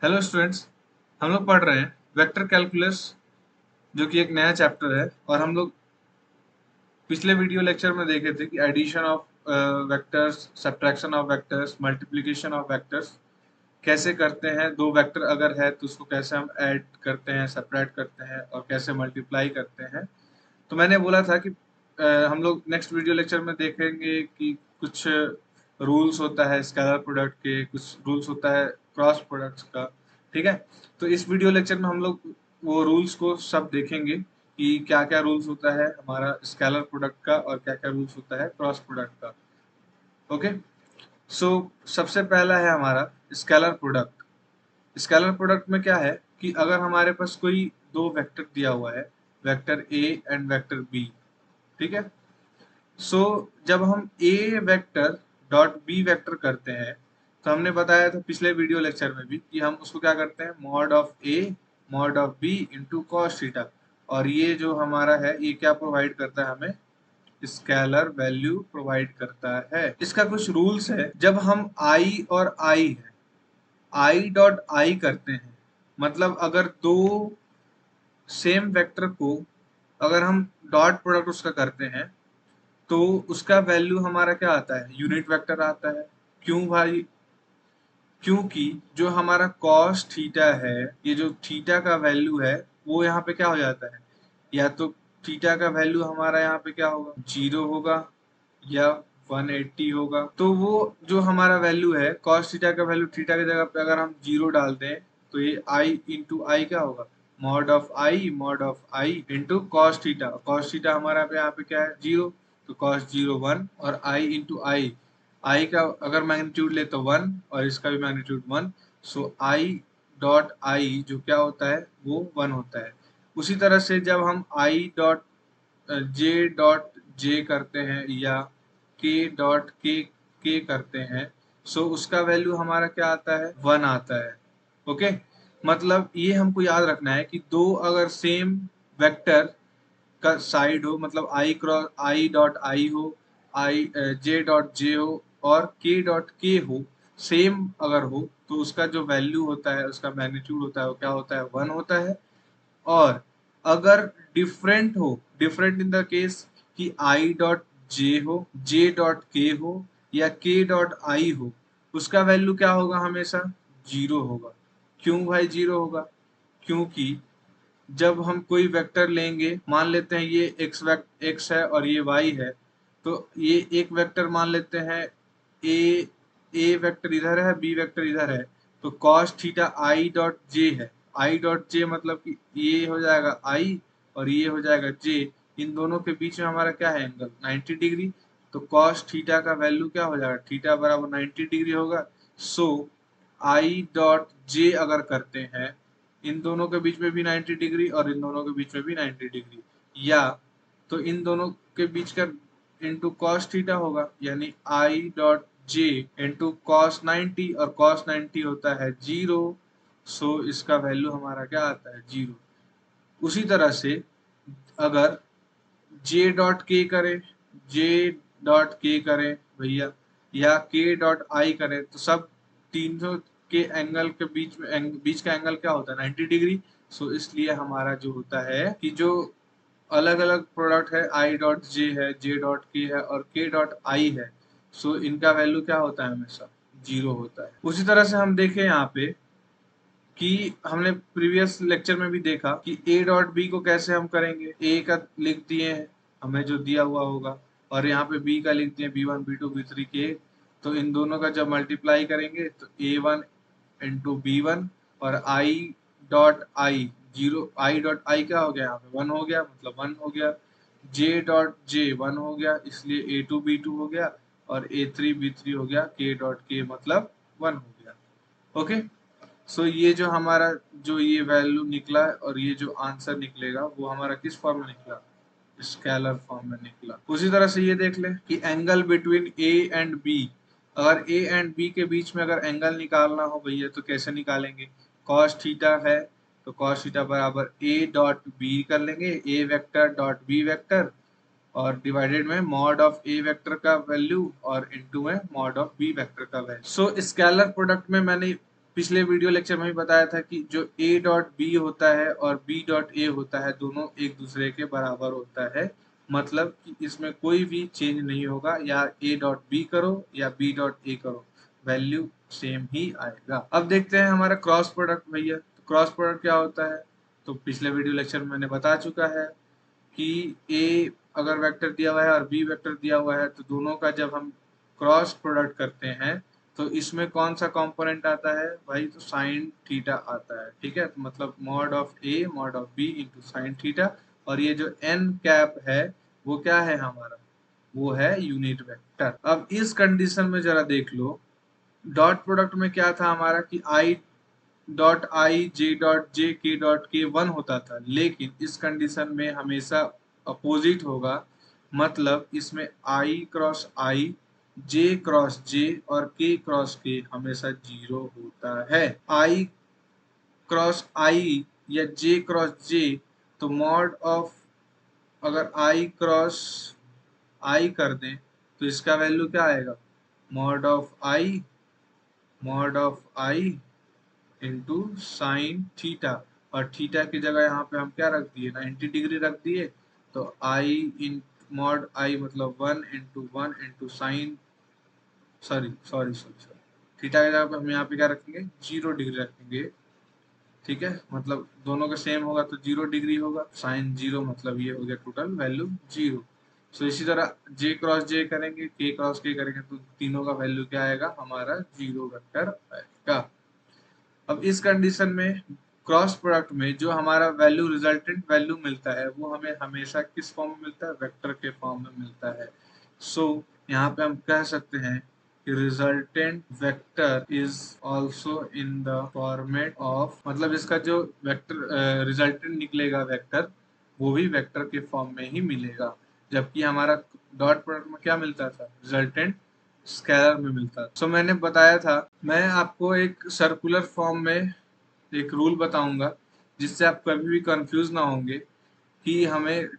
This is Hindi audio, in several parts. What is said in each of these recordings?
हेलो स्टूडेंट्स, हम लोग पढ़ रहे हैं वेक्टर कैलकुलस, जो कि एक नया चैप्टर है। और हम लोग पिछले वीडियो लेक्चर में देखे थे कि addition of vectors, subtraction of vectors, multiplication of vectors कैसे करते हैं। दो वेक्टर अगर है तो उसको कैसे हम ऐड करते हैं, सब्ट्रैक्ट करते हैं और कैसे मल्टीप्लाई करते हैं। तो मैंने बोला था कि हम लोग नेक्स्ट वीडियो लेक्चर में देखेंगे कि कुछ रूल्स होता है स्केलर प्रोडक्ट के, कुछ रूल्स होता है क्रॉस प्रोडक्ट्स का। ठीक है, तो इस वीडियो लेक्चर में हम लोग वो रूल्स को सब देखेंगे कि क्या क्या रूल्स होता है हमारा स्केलर प्रोडक्ट का और क्या क्या रूल्स होता है क्रॉस प्रोडक्ट का। ओके, सो सबसे पहला है हमारा स्केलर प्रोडक्ट। स्केलर प्रोडक्ट में क्या है कि अगर हमारे पास कोई दो वेक्टर दिया हुआ है, vector A and vector B. ठीक है, सो जब हम A vector dot B vector करते हैं तो हमने बताया था पिछले वीडियो लेक्चर में भी कि हम उसको क्या करते हैं, mod of A mod of B into cos theta. और ये जो हमारा है ये क्या प्रोवाइड करता है, हमें स्केलर वैल्यू प्रोवाइड करता है। इसका कुछ रूल्स है। जब हम आई और आई है, आई डॉट आई करते हैं, मतलब अगर दो सेम वेक्टर को अगर हम डॉट प्रोडक्ट उसका करते हैं तो उसका वैल्यू हमारा क्या आता है, यूनिट वेक्टर आता है। क्यों भाई? क्योंकि जो हमारा कॉस थीटा है, ये जो थीटा का वैल्यू है वो यहाँ पे क्या हो जाता है, या तो थीटा का वैल्यू हमारा यहाँ पे क्या होगा, 0 होगा या 180 होगा। तो वो जो हमारा वैल्यू है कॉस थीटा का वैल्यू, थीटा की जगह पे अगर हम 0 डाल दें तो ये आई इंटू आई क्या होगा, mod of I into cos theta. Cos theta हमारा पे यहाँ पे क्या है, 0, तो कॉस 0 1 और आई इंटू आई का अगर मैग्नीट्यूड ले तो 1 और इसका भी magnitude 1। So I dot I जो क्या होता है वो 1 होता है। उसी तरह से जब हम आई डॉट जे करते हैं या के डॉट के करते हैं, सो उसका वैल्यू हमारा क्या आता है, 1 आता है। ओके, मतलब ये हमको याद रखना है कि दो अगर सेम वेक्टर का साइड हो, मतलब आई क्रॉस आई डॉट आई हो, आई जे डॉट जे हो और के डॉट के हो, सेम अगर हो तो उसका जो वैल्यू होता है, उसका मैग्नीट्यूड होता है वो क्या होता है, 1 होता है। और अगर डिफरेंट हो, डिफरेंट इन द केस कि आई डॉट जे हो, जे डॉट के हो या के डॉट आई हो, उसका वैल्यू क्या होगा, हमेशा 0 होगा। क्यों भाई 0 होगा? क्योंकि जब हम कोई वेक्टर लेंगे, मान लेते हैं ये एक्स है और ये वाई है, तो ये एक वेक्टर मान लेते हैं, ए ए वेक्टर इधर है, बी वेक्टर इधर है, तो cos theta i dot j है। आई डॉट जे मतलब कि ये हो जाएगा आई और ये हो जाएगा जे। इन दोनों के बीच में हमारा क्या है, एंगल 90 डिग्री। तो कॉस थीटा का वैल्यू क्या हो जाएगा, थीटा बराबर 90 डिग्री होगा। सो आई डॉट जे अगर करते हैं, इन दोनों के बीच में भी 90 डिग्री और इन दोनों के बीच में भी 90 डिग्री, या तो इन दोनों के बीच का इंटू कॉस थीटा होगा, यानी आई डॉट जे इंटू कॉस 90, और कॉस 90 होता है 0। सो इसका वैल्यू हमारा क्या आता है, 0। उसी तरह से अगर जे डॉट के करें, जे डॉट के करें भैया, या के डॉट आई करें, तो सब तीनों के एंगल के बीच में बीच का एंगल क्या होता है, 90 डिग्री। सो इसलिए हमारा जो होता है कि जो अलग अलग प्रोडक्ट है, आई डॉट जे है, जे डॉट के है और के डॉट आई है, सो इनका वैल्यू क्या होता है, हमेशा 0 होता है। उसी तरह से हम देखें यहाँ पे कि हमने प्रीवियस लेक्चर में भी देखा कि ए डॉट बी को कैसे हम करेंगे। ए का लिख दिए हैं हमें जो दिया हुआ होगा, और यहाँ पे बी का लिख दिए B1 B2 B3 के। तो इन दोनों का जब मल्टीप्लाई करेंगे तो A1 इंटू B1 और I dot I 0, I dot I क्या हो गया, यहाँ पे 1 हो गया, मतलब 1 हो गया। जे डॉट जे 1 हो गया, इसलिए A2 B2 हो गया, और A3 B3 हो गया, के डॉट के मतलब 1 हो गया। ओके, सो ये जो हमारा जो ये वैल्यू निकला और ये जो आंसर निकलेगा वो हमारा किस फॉर्म में निकला, स्केलर फॉर्म में निकला। उसी तरह से ये देख ले कि angle between A and B, अगर ए एंड बी के बीच में अगर एंगल निकालना हो भैया तो कैसे निकालेंगे, कॉस थीटा है तो कॉस थीटा बराबर ए डॉट बी कर लेंगे, ए वेक्टर डॉट बी वेक्टर, और डिवाइडेड में मॉड ऑफ ए वेक्टर का वैल्यू और इनटू में मॉड ऑफ बी वेक्टर का वैल्यू। सो स्केलर प्रोडक्ट में मैंने पिछले वीडियो लेक्चर में भी बताया था कि जो a डॉट बी होता है और b डॉट ए होता है दोनों एक दूसरे के बराबर होता है, मतलब कि इसमें कोई भी चेंज नहीं होगा, या a डॉट बी करो या b डॉट ए करो, वैल्यू सेम ही आएगा। अब देखते हैं हमारा क्रॉस प्रोडक्ट भैया। तो क्रॉस प्रोडक्ट क्या होता है, तो पिछले वीडियो लेक्चर में मैंने बता चुका है कि a अगर वेक्टर दिया हुआ है और b वेक्टर दिया हुआ है तो दोनों का जब हम क्रॉस प्रोडक्ट करते हैं तो इसमें कौन सा कंपोनेंट आता है भाई, तो साइन थीटा आता है। ठीक है, तो मतलब mod of a mod of b into sine theta, और ये जो n कैप है वो क्या है हमारा, वो है यूनिट वेक्टर। अब इस कंडीशन में जरा देख लो, डॉट प्रोडक्ट में क्या था हमारा कि i dot I J dot J के डॉट के 1 होता था, लेकिन इस कंडीशन में हमेशा अपोजिट होगा, मतलब इसमें आई क्रॉस आई, जे क्रॉस जे और के क्रॉस के हमेशा 0 होता है। आई क्रॉस आई या जे क्रॉस जे, तो मॉड ऑफ अगर आई क्रॉस आई कर दें तो इसका वैल्यू क्या आएगा, mod of I into sine theta, और थीटा की जगह यहाँ पे हम क्या रख दिए, 90 डिग्री रख दिए, तो आई इन मॉड आई मतलब 1 इंटू साइन, सॉरी थीटा की जगह पे हम यहाँ पे क्या रखेंगे, 0 डिग्री रखेंगे। ठीक है, मतलब दोनों का सेम होगा तो 0 डिग्री होगा, साइन 0 मतलब ये हो गया टोटल वैल्यू 0। सो इसी तरह जे क्रॉस जे करेंगे, के क्रॉस के करेंगे, तो तीनों का वैल्यू क्या आएगा हमारा, 0 वेक्टर आएगा। अब इस कंडीशन में क्रॉस प्रोडक्ट में जो हमारा वैल्यू रिजल्टेंट वैल्यू मिलता है वो हमें हमेशा किस फॉर्म में मिलता है, वेक्टर के फॉर्म में मिलता है। सो यहाँ पे हम कह सकते हैं कि resultant vector is also in the format of, मतलब इसका जो वेक्टर रिजल्टेंट निकलेगा वेक्टर, वो भी वेक्टर के फॉर्म में ही मिलेगा, जबकि हमारा डॉट प्रोडक्ट में क्या मिलता था, रिजल्टेंट स्केलर में मिलता था। सो मैंने बताया था, मैं आपको एक सर्कुलर फॉर्म में एक रूल बताऊंगा जिससे आप कभी भी कंफ्यूज ना होंगे कि हमें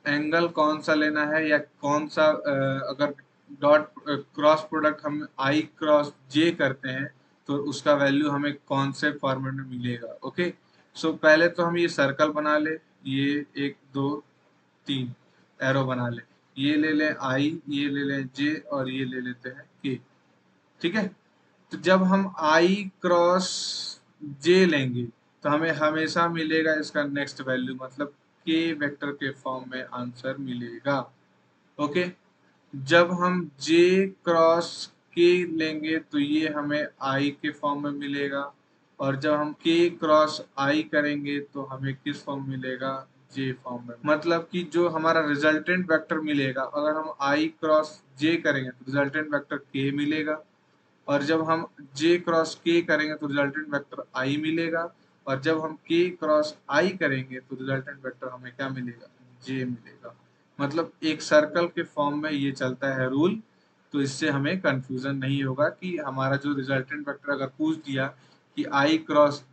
एंगल कौन सा लेना है, या कौन सा अगर डॉट क्रॉस प्रोडक्ट हम आई क्रॉस जे करते हैं तो उसका वैल्यू हमें कौन से फॉर्मेट में मिलेगा। ओके, सो पहले तो हम ये सर्कल बना ले, ये 1 2 3 एरो बना ले, ये ले लें आई, ये ले लें जे, और ये ले लेते हैं के। ठीक है, तो जब हम आई क्रॉस जे लेंगे तो हमें हमेशा मिलेगा इसका नेक्स्ट वैल्यू, मतलब के वेक्टर के फॉर्म में आंसर मिलेगा। ओके, जब हम जे क्रॉस के लेंगे तो ये हमें आई के फॉर्म में मिलेगा, और जब हम के क्रॉस आई करेंगे तो हमें किस फॉर्म मिलेगा, जे फॉर्म में। मतलब कि जो हमारा रिजल्टेंट वेक्टर मिलेगा, अगर हम आई क्रॉस जे करेंगे तो रिजल्टेंट वेक्टर के मिलेगा, और जब हम जे क्रॉस के करेंगे तो रिजल्टेंट वेक्टर आई मिलेगा, और जब हम के क्रॉस आई करेंगे तो रिजल्टेंट वेक्टर हमें क्या मिलेगा, जे मिलेगा। मतलब एक सर्कल के फॉर्म में ये चलता है रूल, तो इससे हमें कंफ्यूजन नहीं होगा कि हमारा जो रिजल्टेंट वेक्टर अगर पूछ दिया कि आई क्रॉस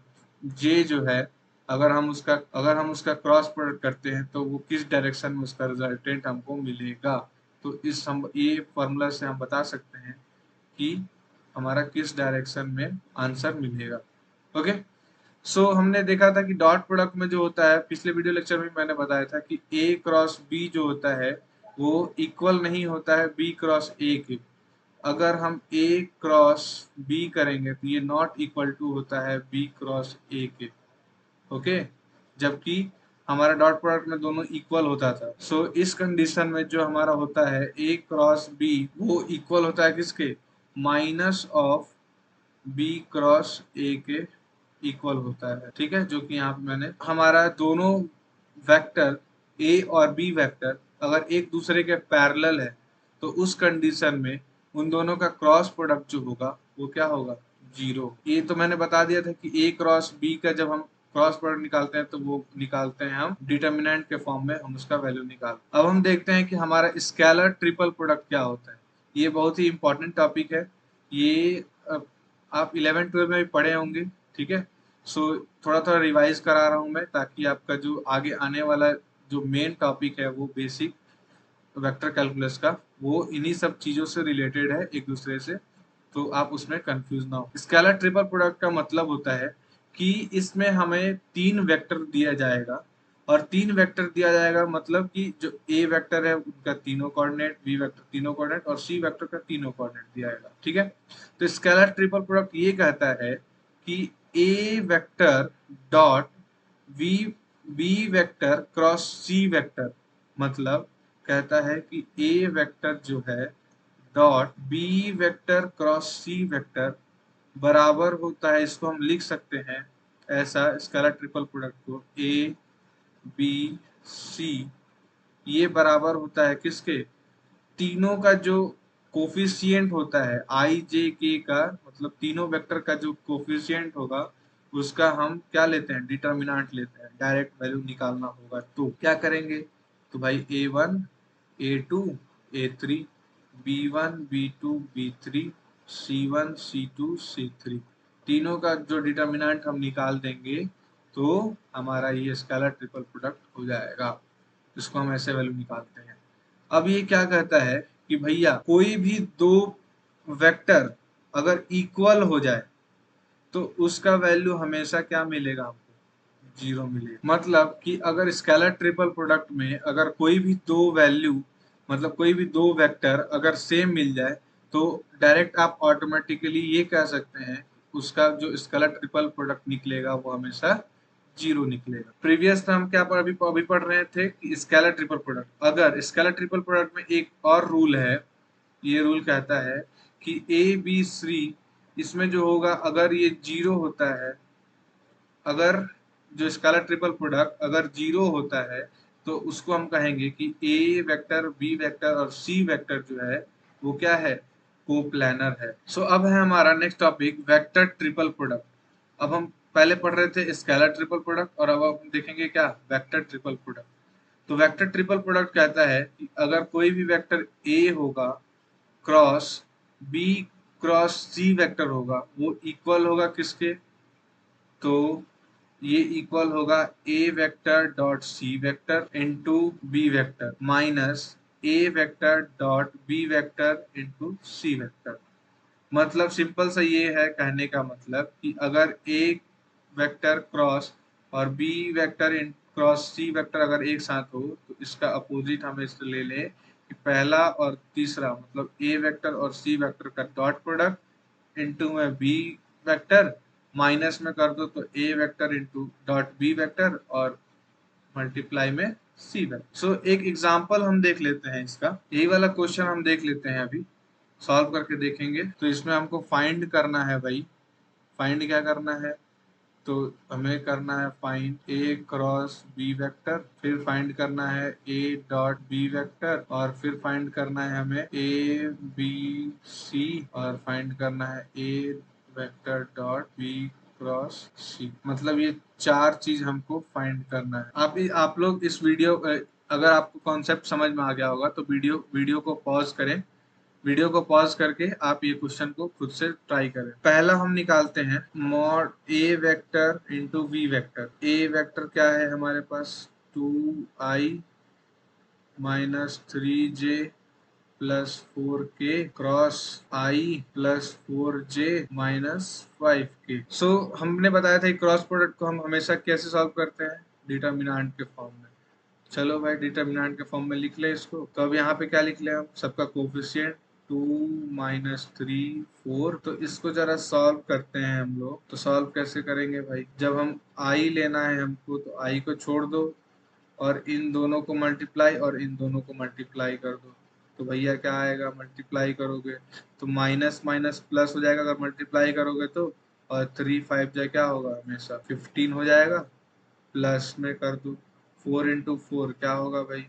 जे जो है, अगर हम उसका क्रॉस प्रोडक्ट करते हैं तो वो किस डायरेक्शन में उसका रिजल्टेंट हमको मिलेगा, तो ये फॉर्मूला से हम बता सकते हैं कि हमारा किस डायरेक्शन में आंसर मिलेगा। ओके, सो हमने देखा था कि डॉट प्रोडक्ट में जो होता है, पिछले वीडियो लेक्चर में मैंने बताया था कि ए क्रॉस बी जो होता है वो इक्वल नहीं होता है बी क्रॉस ए के। अगर हम ए क्रॉस बी करेंगे तो ये नॉट इक्वल टू होता है बी क्रॉस ए के। ओके, जबकि हमारा डॉट प्रोडक्ट में दोनों इक्वल होता था। सो इस कंडीशन में जो हमारा होता है ए क्रॉस बी वो इक्वल होता है किसके, minus of B cross A के इक्वल होता है। ठीक है, जो कि यहाँ पे मैंने हमारा दोनों वेक्टर ए और बी वेक्टर अगर एक दूसरे के पैरेलल है तो उस कंडीशन में उन दोनों का क्रॉस प्रोडक्ट जो होगा वो क्या होगा, 0। ये तो मैंने बता दिया था कि ए क्रॉस बी का जब हम क्रॉस प्रोडक्ट निकालते हैं तो वो निकालते हैं हम डिटर्मिनेंट के फॉर्म में, हम उसका वैल्यू निकालते हैं। अब हम देखते हैं कि हमारा स्केलर ट्रिपल प्रोडक्ट क्या होता है। ये बहुत ही इंपॉर्टेंट टॉपिक है, ये आप 11-12 में भी पढ़े होंगे। ठीक है, सो थोड़ा थोड़ा रिवाइज करा रहा हूँ मैं, ताकि आपका जो आगे आने वाला जो मेन टॉपिक है वो बेसिक वेक्टर कैलकुलस का, वो इन्हीं सब चीज़ों से रिलेटेड है एक दूसरे से, तो आप उसमें कंफ्यूज ना हो। स्केलर ट्रिपल प्रोडक्ट का मतलब होता है कि इसमें हमें 3 वेक्टर दिया जाएगा, और 3 वेक्टर दिया जाएगा मतलब कि जो ए वेक्टर है उनका तीनों कोऑर्डिनेट, बी वेक्टर तीनों कोऑर्डिनेट और सी वेक्टर का तीनों कोऑर्डिनेट दिया जाएगा। ठीक है, तो स्केलर ट्रिपल प्रोडक्ट ये कहता है कि a vector dot v b vector cross c vector, मतलब कहता है कि ए वेक्टर जो है dot B vector cross c vector बराबर होता है, इसको हम लिख सकते हैं ऐसा स्केलर ट्रिपल प्रोडक्ट को, ए बी सी ये बराबर होता है किसके, तीनों का जो कोफिशिएंट होता है आई जे के का, मतलब तीनों वेक्टर का जो कोफिशिएंट होगा उसका हम क्या लेते हैं, डिटर्मिनेंट लेते हैं। डायरेक्ट वैल्यू निकालना होगा तो क्या करेंगे, तो भाई A1 A2 A3 B1 B2 B3 C1 C2 C3 तीनों का जो डिटर्मिनेंट हम निकाल देंगे तो हमारा ये स्केलर ट्रिपल प्रोडक्ट हो जाएगा। इसको हम ऐसे वैल्यू निकालते हैं। अब ये क्या कहता है कि भैया कोई भी दो वेक्टर अगर इक्वल हो जाए तो उसका वैल्यू हमेशा क्या मिलेगा हमको, 0 मिलेगा। मतलब कि अगर स्केलर ट्रिपल प्रोडक्ट में अगर कोई भी दो वैल्यू, मतलब कोई भी दो वेक्टर अगर सेम मिल जाए तो डायरेक्ट आप ऑटोमेटिकली ये कह सकते हैं उसका जो स्केलर ट्रिपल प्रोडक्ट निकलेगा वो हमेशा 0 निकलेगा। प्रीवियस हम क्या पर अभी पढ़ रहे थे कि स्केलर ट्रिपल प्रोडक्ट, अगर स्केलर ट्रिपल प्रोडक्ट में एक और रूल है, ये रूल कहता है कि ए बी सी इसमें जो होगा अगर ये 0 होता है, अगर जो स्केलर ट्रिपल प्रोडक्ट अगर 0 होता है तो उसको हम कहेंगे कि ए वेक्टर बी वेक्टर और सी वेक्टर जो है वो क्या है, कोप्लानर है। सो अब है हमारा next topic vector triple product. अब हम पहले पढ़ रहे थे स्केलर ट्रिपल प्रोडक्ट और अब हम देखेंगे क्या, वेक्टर ट्रिपल प्रोडक्ट। तो वेक्टर ट्रिपल प्रोडक्ट कहता है कि अगर कोई भी वेक्टर ए होगा cross b cross c vector होगा वो इक्वल होगा किसके, तो ये इक्वल होगा a vector dot c vector into b vector minus a vector dot B vector into c vector. मतलब सिंपल सा ये है कहने का मतलब कि अगर एक वेक्टर क्रॉस और बी वेक्टर इन क्रॉस सी वेक्टर अगर एक साथ हो तो इसका अपोजिट हम इससे ले लें कि पहला और तीसरा मतलब ए वेक्टर और सी वेक्टर का डॉट प्रोडक्ट इंटू में बी वेक्टर माइनस में कर दो तो a vector into dot B vector और मल्टीप्लाई में सी वेक्टर। सो एक एग्जांपल हम देख लेते हैं इसका, यही वाला क्वेश्चन हम देख लेते हैं अभी सॉल्व करके देखेंगे। तो इसमें हमको फाइंड करना है भाई, फाइंड क्या करना है, तो हमें करना है फाइंड ए क्रॉस बी वेक्टर, फिर फाइंड करना है ए डॉट बी वेक्टर और फिर फाइंड करना है हमें ए बी सी और फाइंड करना है ए वेक्टर डॉट बी क्रॉस सी। मतलब ये चार चीज हमको फाइंड करना है। आप लोग इस वीडियो अगर आपको कॉन्सेप्ट समझ में आ गया होगा तो वीडियो को पॉज करें, वीडियो को पॉज करके आप ये क्वेश्चन को खुद से ट्राई करें। पहला हम निकालते हैं mod A vector into V vector. A vector क्या है हमारे पास, 2i minus 3j plus 4k cross i plus 4j minus 5k। So हमने बताया था क्रॉस प्रोडक्ट को हम हमेशा कैसे सॉल्व करते हैं, डिटर्मिनेंट के फॉर्म में। चलो भाई डिटर्मिनेंट के फॉर्म में लिख ले इसको। तो अब यहाँ पे क्या लिख ले हम, सबका कोफिशिएंट 2 माइनस 3 4। तो इसको जरा सॉल्व करते हैं हम लोग। तो सॉल्व कैसे करेंगे भाई, जब हम आई लेना है हमको तो आई को छोड़ दो और इन दोनों को मल्टीप्लाई और इन दोनों को मल्टीप्लाई कर दो। तो भैया क्या आएगा, मल्टीप्लाई करोगे तो माइनस माइनस प्लस हो जाएगा अगर मल्टीप्लाई करोगे तो, और 3 5 जा क्या होगा हमेशा 15 हो जाएगा, प्लस में कर दो 4 इंटू 4 क्या होगा भाई,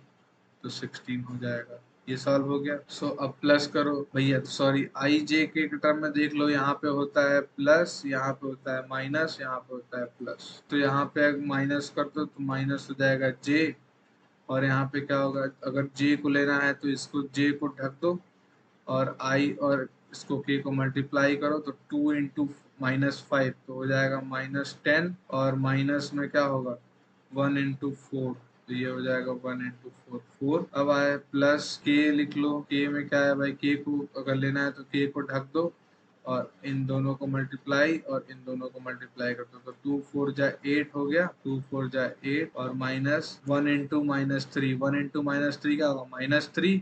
तो 16 हो जाएगा। ये सॉल्व हो गया। सो अब प्लस करो भैया, सॉरी आई जे के टर्म में देख लो, यहाँ पे होता है प्लस, यहाँ पे होता है माइनस, यहाँ पे होता है प्लस। तो यहाँ पे माइनस कर दो तो माइनस हो जाएगा जे, और यहाँ पे क्या होगा, अगर जे को लेना है तो इसको जे को ढक दो और आई और इसको के को मल्टीप्लाई करो तो 2 इंटू माइनस 5 तो हो जाएगा -10 और माइनस में क्या होगा 1 इंटू 4 तो ये हो जाएगा 1 इंटू 4 4। अब आए प्लस के लिख लो, के में क्या है भाई, के को अगर लेना है तो के को ढक दो और इन दोनों को मल्टीप्लाई और इन दोनों को मल्टीप्लाई कर दो, तो 2 4 जा 8 हो गया, 2 4 जा 8 और minus 1 into minus 3, 1 into minus 3 क्या होगा -3,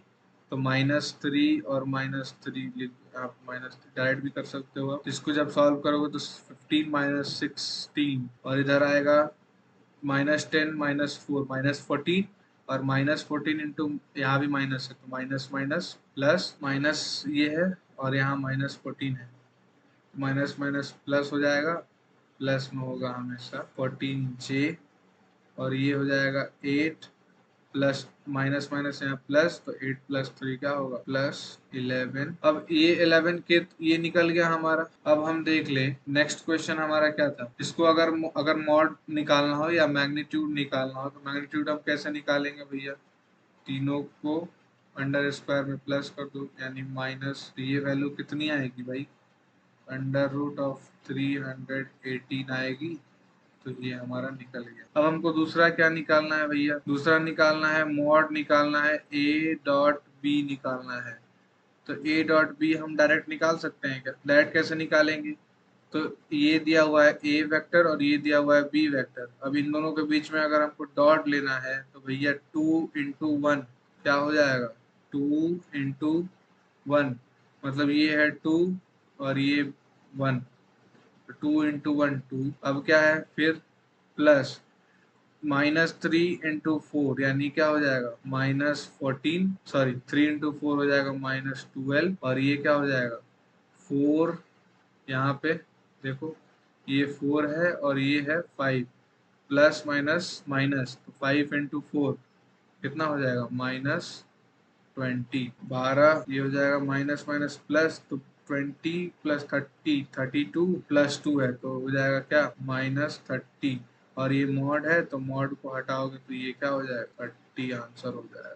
तो -3 और -3 आप -3 डायरेक्ट भी कर सकते हो। इसको जब सॉल्व करोगे तो 15 माइनस 16 और इधर आएगा -10 -4 -14 और -14 इंटू यहाँ भी माइनस है तो माइनस माइनस प्लस माइनस ये है और यहाँ -14 है, माइनस माइनस प्लस हो जाएगा, प्लस में होगा हमेशा 14j और ये हो जाएगा 8 प्लस माइनस माइनस यहाँ प्लस, तो 8 प्लस 3 क्या होगा +11। अब ये 11 के ये निकल गया हमारा। अब हम देख ले नेक्स्ट क्वेश्चन हमारा क्या था। इसको अगर मॉड निकालना हो या मैग्नीट्यूड निकालना हो तो मैग्नीट्यूड हम कैसे निकालेंगे भैया, तीनों को अंडर स्क्वायर में प्लस कर दो यानी माइनस, ये वैल्यू कितनी आएगी भाई, √318 आएगी, तो ये हमारा निकल गया। अब हमको दूसरा क्या निकालना है भैया, दूसरा निकालना है मॉड निकालना है a.b निकालना है। तो a.b हम डायरेक्ट निकाल सकते हैं क्या, डायरेक्ट कैसे निकालेंगे, तो ये दिया हुआ है a वेक्टर और ये दिया हुआ है b वेक्टर। अब इन दोनों के बीच में अगर हमको डॉट लेना है तो भैया 2 इंटू 1 क्या हो जाएगा, 2 इंटू 1 मतलब ये है 2 और ये 1, 2 इंटू 1 2, अब क्या है फिर प्लस -3 इंटू 4 यानी क्या हो जाएगा -14, सॉरी 3 इंटू 4 हो जाएगा -12 और ये क्या हो जाएगा 4, यहाँ पे देखो ये 4 है और ये है 5, प्लस माइनस माइनस तो 5 इंटू 4 कितना हो जाएगा -20, 12 ये हो जाएगा माइनस माइनस प्लस तो 20 प्लस 30 32 प्लस 2 है तो हो जाएगा क्या -30 और ये मॉड है तो मॉड को हटाओगे तो ये क्या हो जाएगा 30 आंसर हो जाएगा।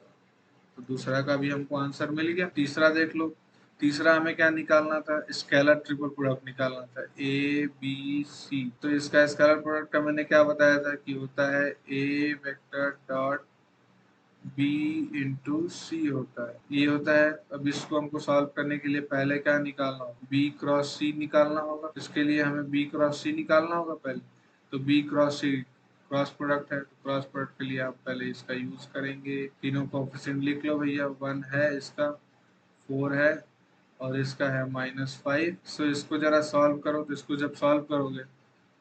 तो दूसरा का भी हमको आंसर मिल गया। तीसरा देख लो, तीसरा हमें क्या निकालना था, स्केलर ट्रिपल प्रोडक्ट निकालना था ABC। तो इसका स्केलर प्रोडक्ट का मैंने क्या बताया था कि होता है A vector dot B into c होता है, ये होता है। अब इसको हमको सॉल्व करने के लिए पहले क्या निकालना होगा, B क्रॉस C निकालना होगा। इसके लिए हमें B क्रॉस C निकालना होगा पहले, तो B cross C cross product है, तो क्रॉस प्रोडक्ट के लिए आप पहले इसका यूज करेंगे। तीनों कोएफिशिएंट लिख लो भैया, 1 है इसका, 4 है और इसका है -5। सो इसको जरा सॉल्व करो, तो इसको जब सॉल्व करोगे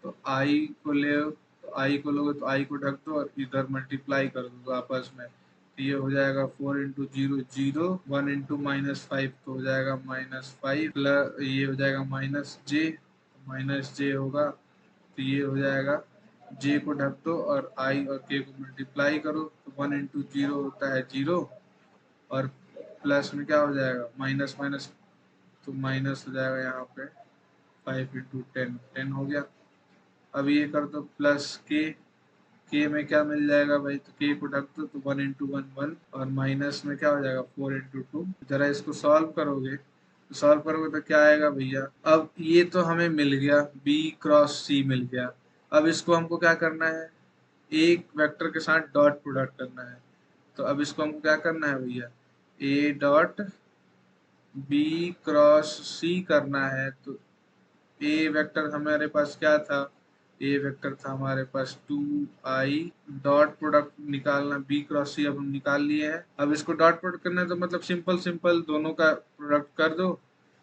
तो i को ले, तो i को लोगे तो i को ढक दो और इधर मल्टीप्लाई कर दो आपस में, तो ये हो जाएगा 4 इंटू 0 0, 1 इंटू -5 तो हो जाएगा -5 प्लस ये हो जाएगा -j होगा, तो ये हो जाएगा j को ढक दो और i और k को मल्टीप्लाई करो, तो 1 इंटू 0 होता है 0 और प्लस में क्या हो जाएगा माइनस माइनस, तो माइनस हो जाएगा यहाँ पे 5 इंटू 10 हो गया। अब ये कर दो प्लस के में क्या मिल जाएगा भाई, तो के को ढक दो तो 1 इंटू 1 1 और माइनस में क्या हो जाएगा 4 इंटू 2। जरा इसको सॉल्व करोगे तो क्या आएगा भैया, अब ये तो हमें मिल गया B क्रॉस C मिल गया। अब इसको हमको क्या करना है, एक वेक्टर के साथ डॉट प्रोडक्ट करना है। तो अब इसको हमको क्या करना है भैया, A dot B cross C करना है। तो ए वेक्टर हमारे पास क्या था, ए वेक्टर था हमारे पास 2i, डॉट प्रोडक्ट निकालना B क्रॉस C अब हम निकाल लिए हैं। अब इसको डॉट प्रोडक्ट करना है तो मतलब सिंपल दोनों का प्रोडक्ट कर दो,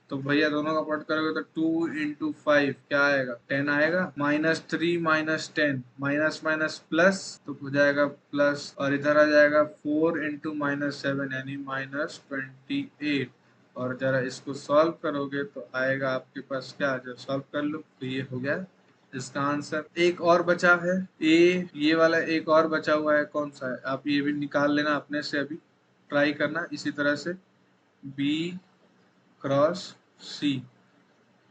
तो भैया दोनों का प्रोडक्ट करोगे तो 2 इंटू 5 क्या आएगा 10 आएगा, -3 -10 माइनस माइनस प्लस तो हो जाएगा प्लस और इधर आ जाएगा 4 इंटू -7 यानी -28 और जरा इसको सॉल्व करोगे तो आएगा आपके पास क्या, जब सॉल्व कर लो तो ये हो गया इसका आंसर। एक और बचा है ये वाला एक और बचा हुआ है, कौन सा है, आप ये भी निकाल लेना अपने से, अभी ट्राई करना इसी तरह से B क्रॉस C,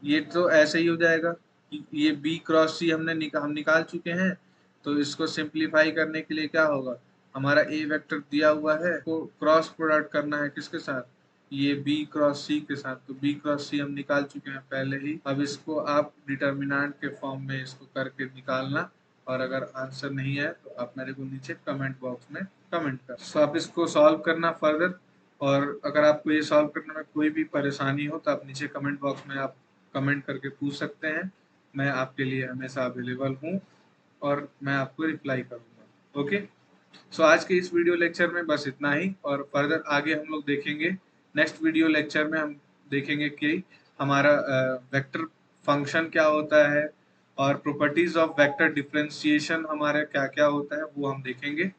ये तो ऐसे ही हो जाएगा। ये B क्रॉस C हम निकाल चुके हैं, तो इसको सिंप्लीफाई करने के लिए क्या होगा, हमारा A वेक्टर दिया हुआ है को क्रॉस प्रोडक्ट करना है किसके साथ, ये B क्रॉस C के साथ, तो B क्रॉस C हम निकाल चुके हैं पहले ही। अब इसको आप डिटर्मिनेंट के फॉर्म में इसको करके निकालना और अगर आंसर नहीं है तो आप मेरे को नीचे कमेंट बॉक्स में कमेंट कर। सो आप इसको सॉल्व करना फर्दर, और अगर आपको ये सॉल्व करने में कोई भी परेशानी हो तो आप नीचे कमेंट बॉक्स में आप कमेंट करके पूछ सकते हैं। मैं आपके लिए हमेशा अवेलेबल हूँ और मैं आपको रिप्लाई करूँगा। ओके, सो आज के इस वीडियो लेक्चर में बस इतना ही, और फर्दर आगे हम लोग देखेंगे। नेक्स्ट वीडियो लेक्चर में हम देखेंगे कि हमारा वेक्टर फंक्शन क्या होता है और प्रॉपर्टीज ऑफ वेक्टर डिफरेंशिएशन हमारे क्या क्या होता है वो हम देखेंगे।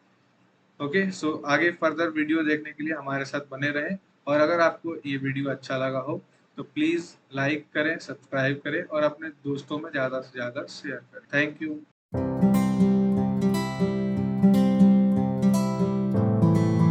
ओके, सो आगे फर्दर वीडियो देखने के लिए हमारे साथ बने रहें, और अगर आपको ये वीडियो अच्छा लगा हो तो प्लीज़ लाइक करें, सब्सक्राइब करें और अपने दोस्तों में ज़्यादा से ज़्यादा शेयर करें। Thank you.